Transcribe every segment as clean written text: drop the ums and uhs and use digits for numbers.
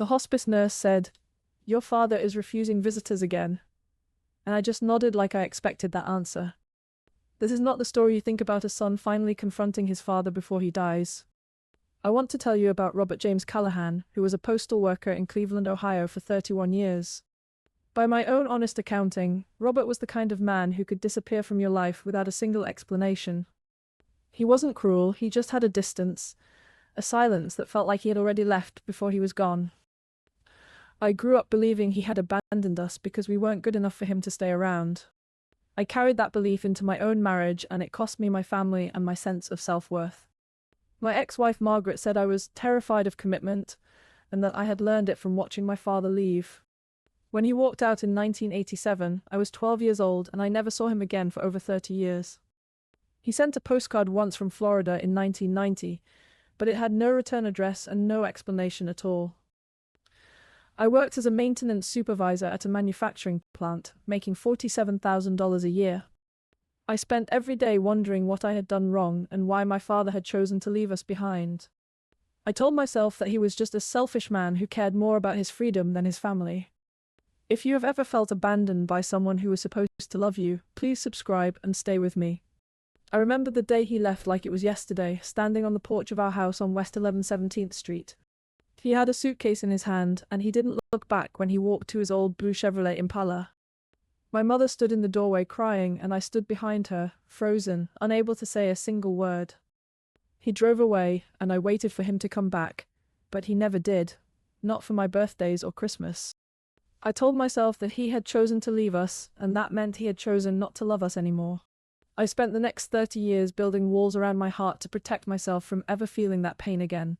The hospice nurse said, "Your father is refusing visitors again." And I just nodded like I expected that answer. This is not the story you think about a son finally confronting his father before he dies. I want to tell you about Robert James Callahan, who was a postal worker in Cleveland, Ohio for 31 years. By my own honest accounting, Robert was the kind of man who could disappear from your life without a single explanation. He wasn't cruel, he just had a distance, a silence that felt like he had already left before he was gone. I grew up believing he had abandoned us because we weren't good enough for him to stay around. I carried that belief into my own marriage, and it cost me my family and my sense of self-worth. My ex-wife Margaret said I was terrified of commitment, and that I had learned it from watching my father leave. When he walked out in 1987, I was 12 years old, and I never saw him again for over 30 years. He sent a postcard once from Florida in 1990, but it had no return address and no explanation at all. I worked as a maintenance supervisor at a manufacturing plant, making $47,000 a year. I spent every day wondering what I had done wrong and why my father had chosen to leave us behind. I told myself that he was just a selfish man who cared more about his freedom than his family. If you have ever felt abandoned by someone who was supposed to love you, please subscribe and stay with me. I remember the day he left like it was yesterday, standing on the porch of our house on West 1117th Street. He had a suitcase in his hand, and he didn't look back when he walked to his old blue Chevrolet Impala. My mother stood in the doorway crying, and I stood behind her, frozen, unable to say a single word. He drove away, and I waited for him to come back, but he never did, not for my birthdays or Christmas. I told myself that he had chosen to leave us, and that meant he had chosen not to love us anymore. I spent the next 30 years building walls around my heart to protect myself from ever feeling that pain again.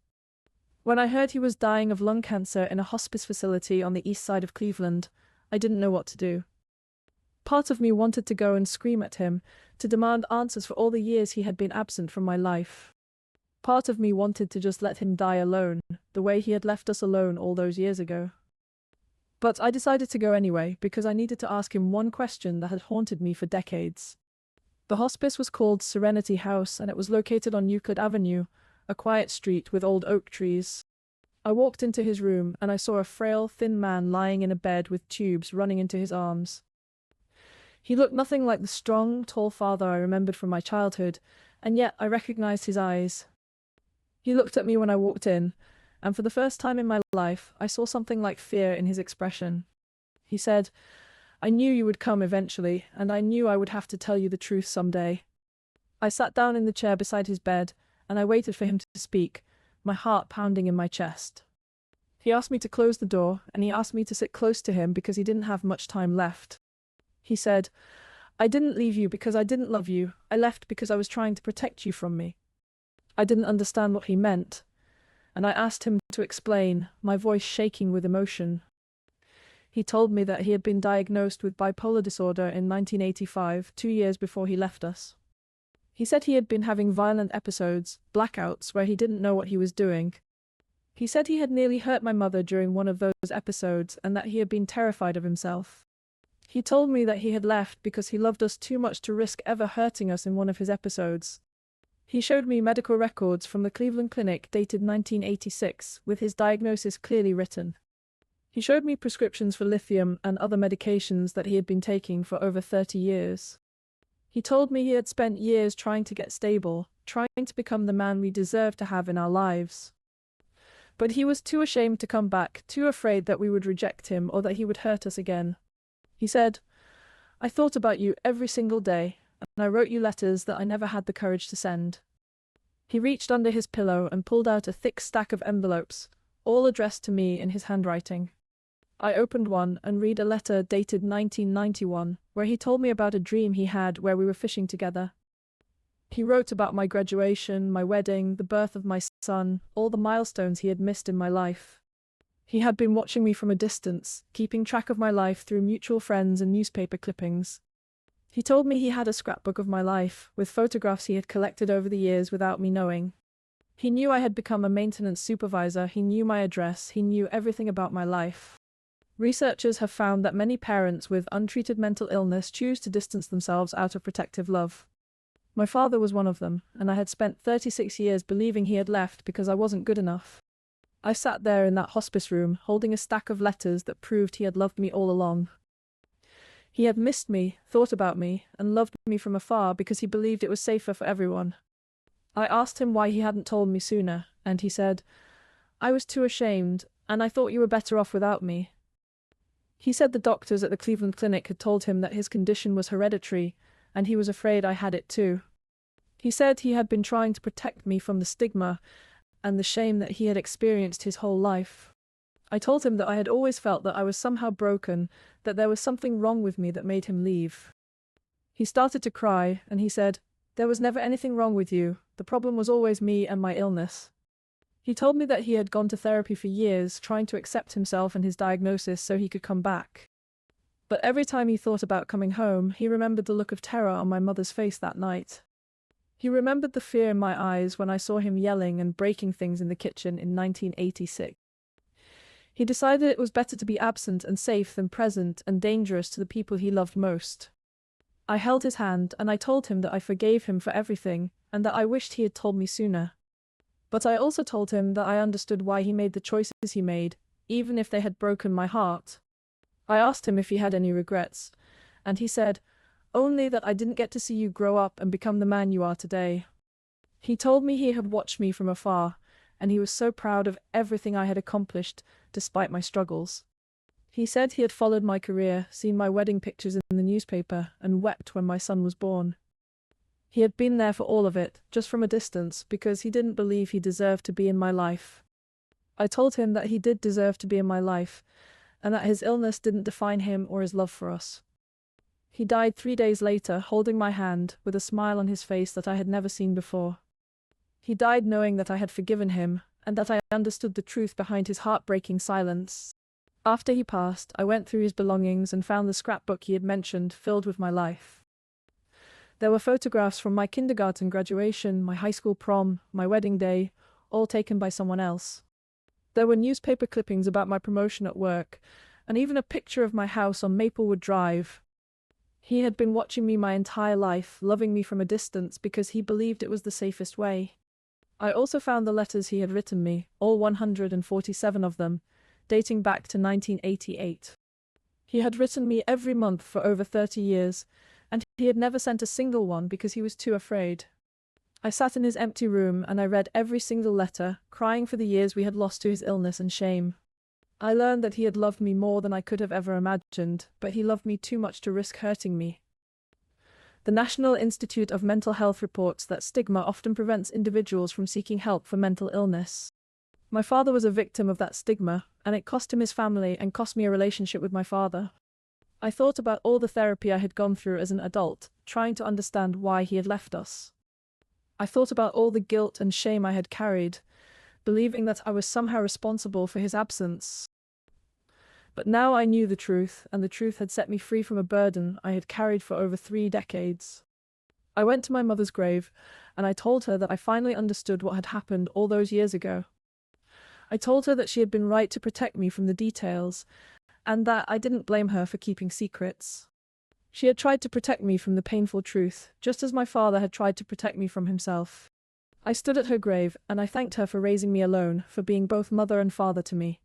When I heard he was dying of lung cancer in a hospice facility on the east side of Cleveland, I didn't know what to do. Part of me wanted to go and scream at him, to demand answers for all the years he had been absent from my life. Part of me wanted to just let him die alone, the way he had left us alone all those years ago. But I decided to go anyway, because I needed to ask him one question that had haunted me for decades. The hospice was called Serenity House, and it was located on Euclid Avenue, a quiet street with old oak trees. I walked into his room, and I saw a frail, thin man lying in a bed with tubes running into his arms. He looked nothing like the strong, tall father I remembered from my childhood, and yet I recognized his eyes. He looked at me when I walked in, and for the first time in my life, I saw something like fear in his expression. He said, "I knew you would come eventually, and I knew I would have to tell you the truth someday." I sat down in the chair beside his bed, and I waited for him to speak, my heart pounding in my chest. He asked me to close the door, and he asked me to sit close to him because he didn't have much time left. He said, "I didn't leave you because I didn't love you. I left because I was trying to protect you from me." I didn't understand what he meant, and I asked him to explain, my voice shaking with emotion. He told me that he had been diagnosed with bipolar disorder in 1985, 2 years before he left us. He said he had been having violent episodes, blackouts, where he didn't know what he was doing. He said he had nearly hurt my mother during one of those episodes and that he had been terrified of himself. He told me that he had left because he loved us too much to risk ever hurting us in one of his episodes. He showed me medical records from the Cleveland Clinic dated 1986, with his diagnosis clearly written. He showed me prescriptions for lithium and other medications that he had been taking for over 30 years. He told me he had spent years trying to get stable, trying to become the man we deserve to have in our lives. But he was too ashamed to come back, too afraid that we would reject him or that he would hurt us again. He said, "I thought about you every single day, and I wrote you letters that I never had the courage to send." He reached under his pillow and pulled out a thick stack of envelopes, all addressed to me in his handwriting. I opened one and read a letter dated 1991, where he told me about a dream he had where we were fishing together. He wrote about my graduation, my wedding, the birth of my son, all the milestones he had missed in my life. He had been watching me from a distance, keeping track of my life through mutual friends and newspaper clippings. He told me he had a scrapbook of my life, with photographs he had collected over the years without me knowing. He knew I had become a maintenance supervisor, he knew my address, he knew everything about my life. Researchers have found that many parents with untreated mental illness choose to distance themselves out of protective love. My father was one of them, and I had spent 36 years believing he had left because I wasn't good enough. I sat there in that hospice room, holding a stack of letters that proved he had loved me all along. He had missed me, thought about me, and loved me from afar because he believed it was safer for everyone. I asked him why he hadn't told me sooner, and he said, "I was too ashamed, and I thought you were better off without me." He said the doctors at the Cleveland Clinic had told him that his condition was hereditary, and he was afraid I had it too. He said he had been trying to protect me from the stigma and the shame that he had experienced his whole life. I told him that I had always felt that I was somehow broken, that there was something wrong with me that made him leave. He started to cry, and he said, "There was never anything wrong with you. The problem was always me and my illness." He told me that he had gone to therapy for years, trying to accept himself and his diagnosis so he could come back. But every time he thought about coming home, he remembered the look of terror on my mother's face that night. He remembered the fear in my eyes when I saw him yelling and breaking things in the kitchen in 1986. He decided it was better to be absent and safe than present and dangerous to the people he loved most. I held his hand and I told him that I forgave him for everything and that I wished he had told me sooner. But I also told him that I understood why he made the choices he made, even if they had broken my heart. I asked him if he had any regrets, and he said, "Only that I didn't get to see you grow up and become the man you are today." He told me he had watched me from afar, and he was so proud of everything I had accomplished, despite my struggles. He said he had followed my career, seen my wedding pictures in the newspaper, and wept when my son was born. He had been there for all of it, just from a distance, because he didn't believe he deserved to be in my life. I told him that he did deserve to be in my life, and that his illness didn't define him or his love for us. He died 3 days later, holding my hand, with a smile on his face that I had never seen before. He died knowing that I had forgiven him, and that I understood the truth behind his heartbreaking silence. After he passed, I went through his belongings and found the scrapbook he had mentioned filled with my life. There were photographs from my kindergarten graduation, my high school prom, my wedding day, all taken by someone else. There were newspaper clippings about my promotion at work, and even a picture of my house on Maplewood Drive. He had been watching me my entire life, loving me from a distance because he believed it was the safest way. I also found the letters he had written me, all 147 of them, dating back to 1988. He had written me every month for over 30 years, and he had never sent a single one because he was too afraid. I sat in his empty room and I read every single letter, crying for the years we had lost to his illness and shame. I learned that he had loved me more than I could have ever imagined, but he loved me too much to risk hurting me. The National Institute of Mental Health reports that stigma often prevents individuals from seeking help for mental illness. My father was a victim of that stigma, and it cost him his family and cost me a relationship with my father. I thought about all the therapy I had gone through as an adult, trying to understand why he had left us. I thought about all the guilt and shame I had carried, believing that I was somehow responsible for his absence. But now I knew the truth, and the truth had set me free from a burden I had carried for over 3 decades. I went to my mother's grave, and I told her that I finally understood what had happened all those years ago. I told her that she had been right to protect me from the details, and that I didn't blame her for keeping secrets. She had tried to protect me from the painful truth, just as my father had tried to protect me from himself. I stood at her grave, and I thanked her for raising me alone, for being both mother and father to me.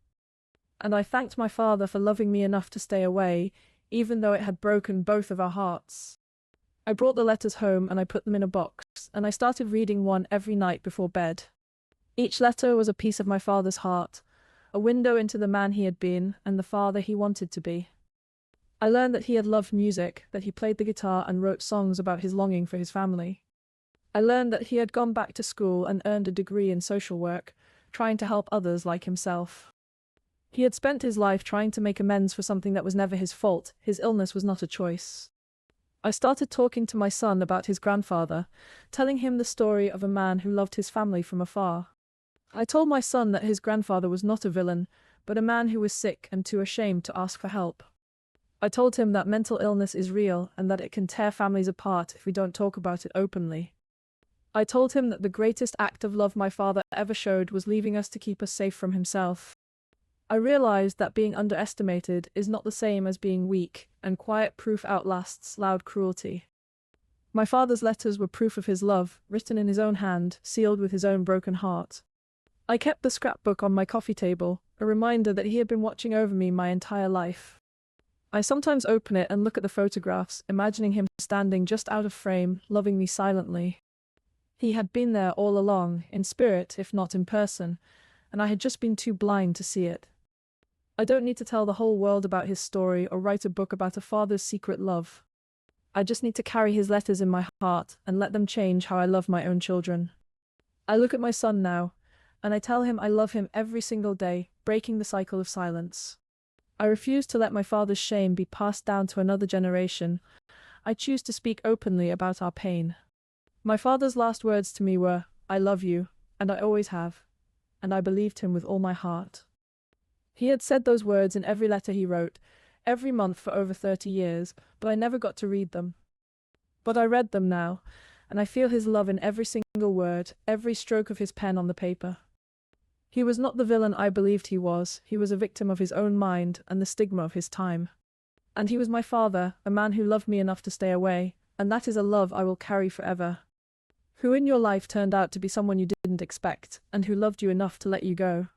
And I thanked my father for loving me enough to stay away, even though it had broken both of our hearts. I brought the letters home and I put them in a box, and I started reading one every night before bed. Each letter was a piece of my father's heart, a window into the man he had been and the father he wanted to be. I learned that he had loved music, that he played the guitar and wrote songs about his longing for his family. I learned that he had gone back to school and earned a degree in social work, trying to help others like himself. He had spent his life trying to make amends for something that was never his fault. His illness was not a choice. I started talking to my son about his grandfather, telling him the story of a man who loved his family from afar. I told my son that his grandfather was not a villain, but a man who was sick and too ashamed to ask for help. I told him that mental illness is real and that it can tear families apart if we don't talk about it openly. I told him that the greatest act of love my father ever showed was leaving us to keep us safe from himself. I realized that being underestimated is not the same as being weak, and quiet proof outlasts loud cruelty. My father's letters were proof of his love, written in his own hand, sealed with his own broken heart. I kept the scrapbook on my coffee table, a reminder that he had been watching over me my entire life. I sometimes open it and look at the photographs, imagining him standing just out of frame, loving me silently. He had been there all along, in spirit if not in person, and I had just been too blind to see it. I don't need to tell the whole world about his story or write a book about a father's secret love. I just need to carry his letters in my heart and let them change how I love my own children. I look at my son now, and I tell him I love him every single day, breaking the cycle of silence. I refuse to let my father's shame be passed down to another generation. I choose to speak openly about our pain. My father's last words to me were, "I love you, and I always have," and I believed him with all my heart. He had said those words in every letter he wrote, every month for over 30 years, but I never got to read them. But I read them now, and I feel his love in every single word, every stroke of his pen on the paper. He was not the villain I believed he was a victim of his own mind and the stigma of his time. And he was my father, a man who loved me enough to stay away, and that is a love I will carry forever. Who in your life turned out to be someone you didn't expect, and who loved you enough to let you go?